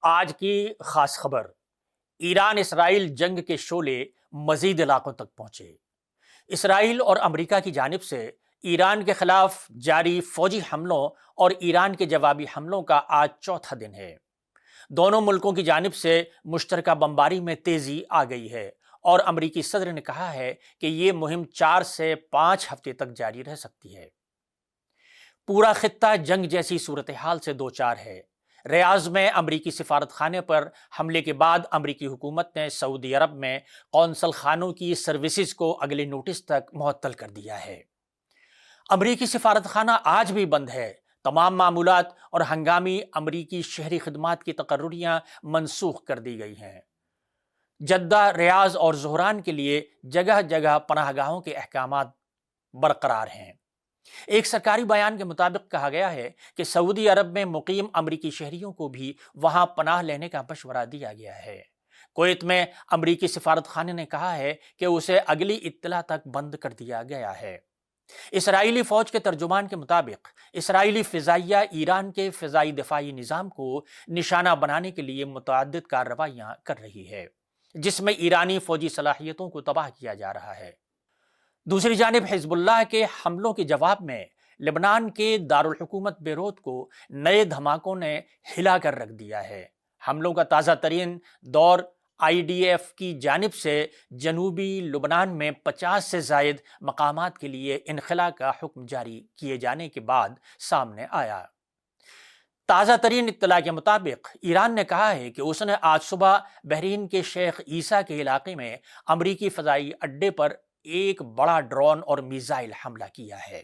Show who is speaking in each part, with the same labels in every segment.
Speaker 1: آج کی خاص خبر: ایران اسرائیل جنگ کے شعلے مزید علاقوں تک پہنچے۔ اسرائیل اور امریکہ کی جانب سے ایران کے خلاف جاری فوجی حملوں اور ایران کے جوابی حملوں کا آج چوتھا دن ہے۔ دونوں ملکوں کی جانب سے مشترکہ بمباری میں تیزی آ گئی ہے اور امریکی صدر نے کہا ہے کہ یہ مہم 4 سے 5 ہفتے تک جاری رہ سکتی ہے۔ پورا خطہ جنگ جیسی صورتحال سے دوچار ہے۔ ریاض میں امریکی سفارت خانے پر حملے کے بعد امریکی حکومت نے سعودی عرب میں قونصل خانوں کی سروسز کو اگلے نوٹس تک معطل کر دیا ہے۔ امریکی سفارت خانہ آج بھی بند ہے۔ تمام معمولات اور ہنگامی امریکی شہری خدمات کی تقرریاں منسوخ کر دی گئی ہیں۔ جدہ، ریاض اور زہران کے لیے جگہ جگہ پناہ گاہوں کے احکامات برقرار ہیں۔ ایک سرکاری بیان کے مطابق کہا گیا ہے کہ سعودی عرب میں مقیم امریکی شہریوں کو بھی وہاں پناہ لینے کا مشورہ دیا گیا ہے۔ کویت میں امریکی سفارت خانے نے کہا ہے کہ اسے اگلی اطلاع تک بند کر دیا گیا ہے۔ اسرائیلی فوج کے ترجمان کے مطابق اسرائیلی فضائیہ ایران کے فضائی دفاعی نظام کو نشانہ بنانے کے لیے متعدد کارروائیاں کر رہی ہے، جس میں ایرانی فوجی صلاحیتوں کو تباہ کیا جا رہا ہے۔ دوسری جانب حزب اللہ کے حملوں کے جواب میں لبنان کے دارالحکومت بیروت کو نئے دھماکوں نے ہلا کر رکھ دیا ہے۔ حملوں کا تازہ ترین دور IDF کی جانب سے جنوبی لبنان میں 50 سے زائد مقامات کے لیے انخلاء کا حکم جاری کیے جانے کے بعد سامنے آیا۔ تازہ ترین اطلاع کے مطابق ایران نے کہا ہے کہ اس نے آج صبح بحرین کے شیخ عیسیٰ کے علاقے میں امریکی فضائی اڈے پر ایک بڑا ڈرون اور میزائل حملہ کیا ہے۔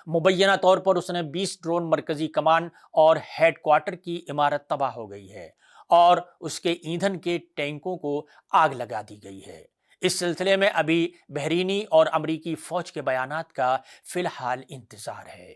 Speaker 1: مبینہ طور پر اس نے 20 ڈرون مرکزی کمان اور ہیڈ کوارٹر کی عمارت تباہ ہو گئی ہے اور اس کے ایندھن کے ٹینکوں کو آگ لگا دی گئی ہے۔ اس سلسلے میں ابھی بحرینی اور امریکی فوج کے بیانات کا فی الحال انتظار ہے۔